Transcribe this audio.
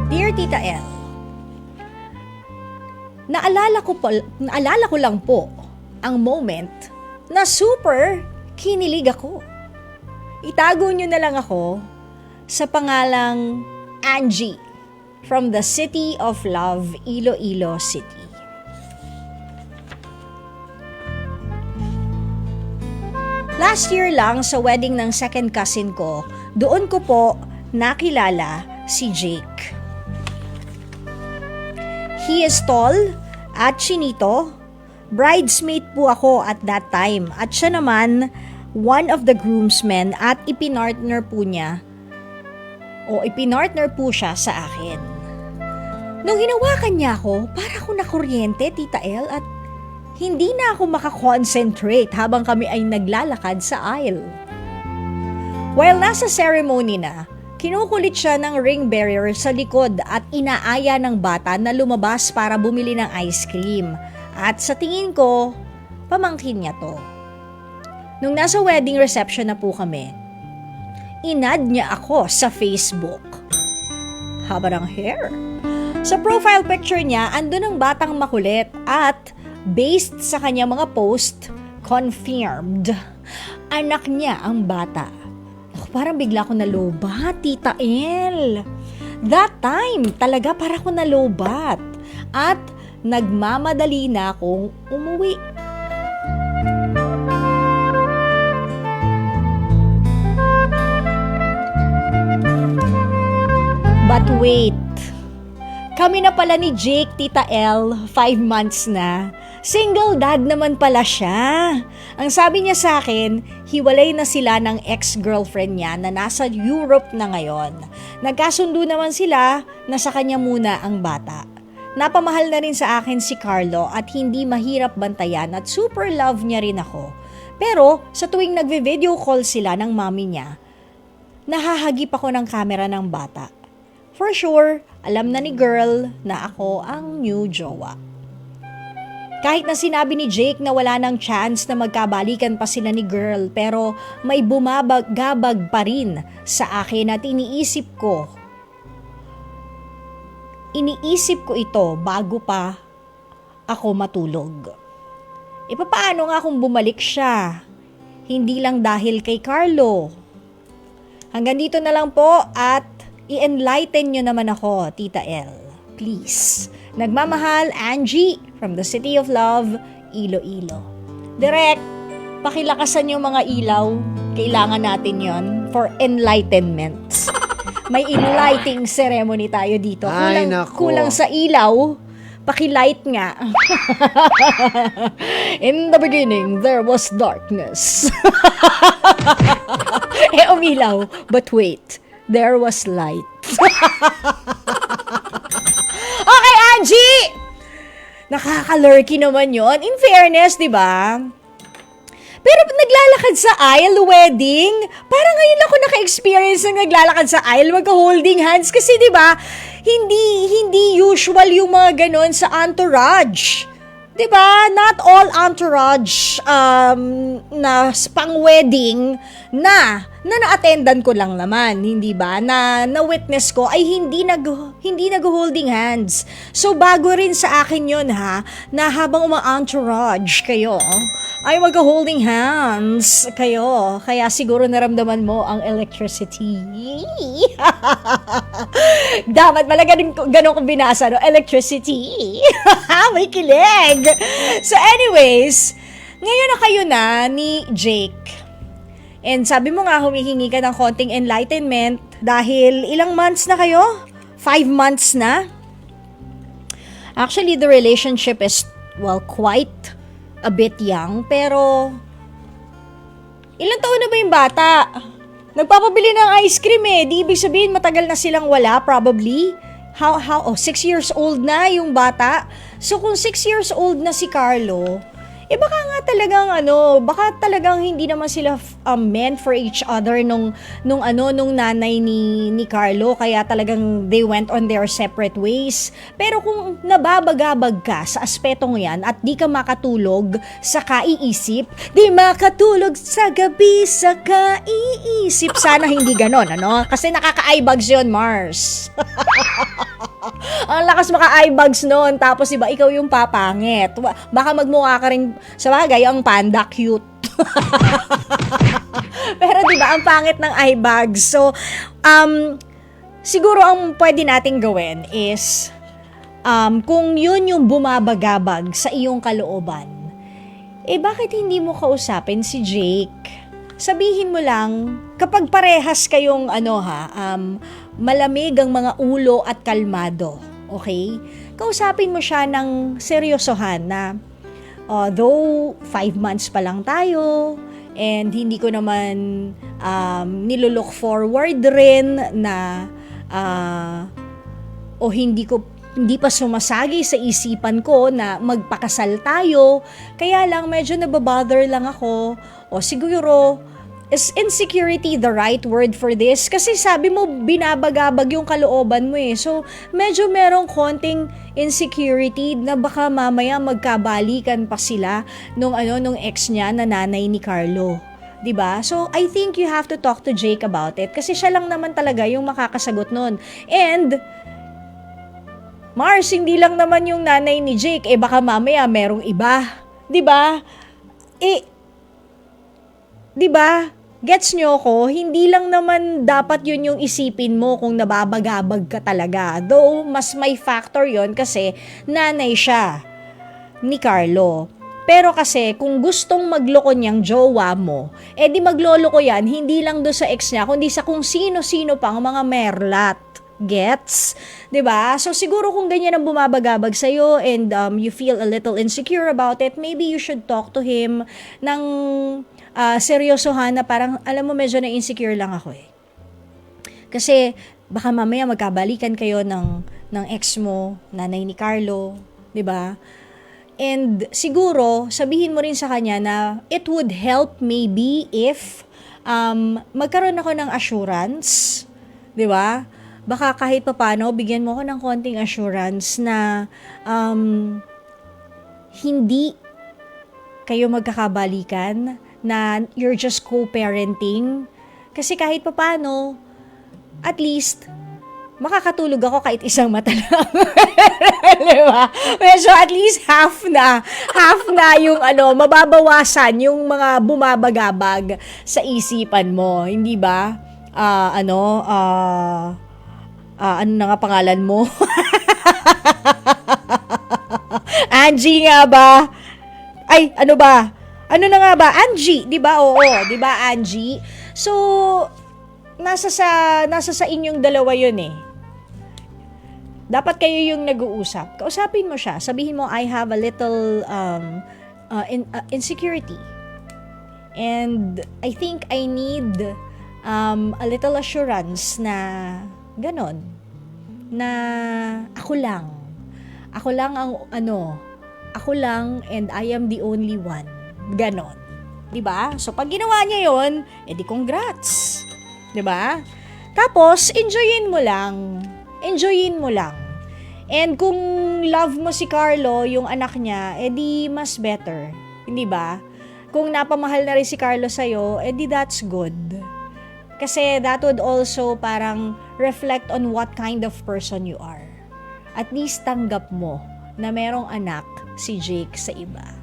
Dear Tita L, naalala ko lang po ang moment na super kinilig ako. Itago nyo na lang ako sa pangalang Angie from the City of Love, Iloilo City. Last year lang sa wedding ng second cousin ko, doon ko po nakilala si Jake. He is tall at chinito. Bridesmaid po ako at that time. At siya naman, one of the groomsmen at ipinartner po siya sa akin. Nung hinawakan niya ako, para ako nakuryente, Tita El, at hindi na ako makakonsentrate habang kami ay naglalakad sa aisle. While nasa ceremony na, kinukulit siya ng ring bearer sa likod at inaaya ng bata na lumabas para bumili ng ice cream. At sa tingin ko, pamangkin niya to. Nung nasa wedding reception na po kami, inad niya ako sa Facebook. Haba ng hair. Sa profile picture niya, andun ang batang makulit at based sa kanya mga post, confirmed. Anak niya ang bata. Parang bigla ko nalobat, Tita El. That time, talaga para ko nalobat. At nagmamadali na akong umuwi. But wait. Kami na pala ni Jake, Tita El, 5 months na. Single dad naman pala siya. Ang sabi niya sa akin, hiwalay na sila ng ex-girlfriend niya na nasa Europe na ngayon. Nagkasundo naman sila na sa kanya muna ang bata. Napamahal na rin sa akin si Carlo at hindi mahirap bantayan at super love niya rin ako. Pero sa tuwing nagve-video call sila ng mami niya, nahahagip ako ng camera ng bata. For sure, alam na ni girl na ako ang new jowa. Kahit na sinabi ni Jake na wala nang chance na magkabalikan pa sila ni girl, pero may bumabagabag pa rin sa akin at iniisip ko ito bago pa ako matulog. E paano nga kung bumalik siya? Hindi lang dahil kay Carlo. Hanggang dito na lang po at i-enlighten nyo naman ako, Tita L. Please. Nagmamahal, Angie from the City of Love, Iloilo. Direk, pakilakasan yung mga ilaw. Kailangan natin yon for enlightenment. May enlightening ceremony tayo dito. Kulang sa ilaw. Pakilight nga. In the beginning, there was darkness. Umilaw. But wait, there was light. Okay, Angie! Nakaka-lurky naman yon. In fairness, di ba? Pero naglalakad sa aisle wedding, parang ngayon ako naka-experience ng naglalakad sa aisle, magka-holding hands. Kasi di ba, hindi usual yung mga ganon sa entourage. Diba? Not all entourage na pang-wedding na na-attendan ko lang naman, hindi ba? Na witness ko ay hindi nag-holding hands. So bago rin sa akin 'yon ha, na habang uma-entourage kayo, ay magka-holding hands kayo. Kaya siguro naramdaman mo ang electricity. Dapat pala ganun kong binasa, no? Electricity. May kilig. So anyways, ngayon na kayo na ni Jake. And sabi mo nga, humihingi ka ng konting enlightenment dahil ilang months na kayo? 5 months na? Actually, the relationship is, well, quite a bit young. Pero, ilang taon na ba yung bata? Nagpapabili ng ice cream eh. Di ibig sabihin matagal na silang wala, probably. 6 years old na yung bata. So kung 6 years old na si Carlo, baka talagang hindi naman sila meant for each other nung nanay ni Carlo, kaya talagang they went on their separate ways. Pero kung nababagabag ka sa aspetong yan at di ka makatulog sa kaiisip, di makatulog sa gabi sa kaiisip. Sana hindi ganon, ano? Kasi nakaka-eyebags yun, Mars. Ang lakas maka-eye bags noon, tapos iba, ikaw yung papangit. Baka magmukha ka rin, sa bagay, ang panda cute. Pero diba, ang pangit ng eye bags. So, siguro ang pwede nating gawin is, kung yun yung bumabagabag sa iyong kalooban, bakit hindi mo kausapin si Jake? Sabihin mo lang, kapag parehas kayong malamig ang mga ulo at kalmado, okay? Kausapin mo siya ng seryosohan na, though 5 months pa lang tayo, and hindi ko naman nilook forward rin na hindi pa sumasagi sa isipan ko na magpakasal tayo, kaya lang medyo nababother lang ako, o siguro is insecurity the right word for this? Kasi sabi mo, binabagabag yung kalooban mo eh. So, medyo merong konting insecurity na baka mamaya magkabalikan pa sila nung ex niya na nanay ni Carlo. 'Di ba? So, I think you have to talk to Jake about it kasi siya lang naman talaga yung makakasagot nun. And, Mars, hindi lang naman yung nanay ni Jake, baka mamaya merong iba. 'Di ba? 'Di ba? Gets nyo ko? Hindi lang naman dapat yun yung isipin mo kung nababagabag ka talaga. Though, mas may factor yon kasi nanay siya ni Carlo. Pero kasi, kung gustong magloko niyang jowa mo, di magloloko yan, hindi lang do sa ex niya, kundi sa kung sino-sino pang mga merlat. Gets? 'Di ba? So, siguro kung ganyan ang bumabagabag sa'yo and you feel a little insecure about it, maybe you should talk to him ng seryosohan na parang, alam mo, medyo na-insecure lang ako eh. Kasi, baka mamaya magkabalikan kayo ng ex mo, nanay ni Carlo, 'di ba? And siguro, sabihin mo rin sa kanya na it would help maybe if magkaroon ako ng assurance, 'di ba? Baka kahit papaano, bigyan mo ko ng konting assurance na hindi kayo magkakabalikan, na you're just co-parenting. Kasi kahit papaano, at least, makakatulog ako kahit isang mata lang. Diba? Medyo at least half na yung mababawasan yung mga bumabagabag sa isipan mo. Hindi ba? Ano na nga pangalan mo? Angie nga ba? Ay, ano ba? Ano na nga ba? Angie, 'di ba? Oo, 'di ba, Angie? So, nasa sa inyong dalawa 'yun eh. Dapat kayo yung nag-uusap. Kausapin mo siya. Sabihin mo, I have a little insecurity. And I think I need a little assurance na ganon. Na ako lang. Ako lang and I am the only one. Ganon. 'Di ba? So pag ginawa niya 'yon, edi congrats. 'Di ba? Tapos enjoyin mo lang. And kung love mo si Carlo, yung anak niya, edi mas better. Hindi ba? Kung napamahal na rin si Carlo sa'yo, edi that's good. Kasi that would also parang reflect on what kind of person you are. At least tanggap mo na merong anak si Jake sa iba.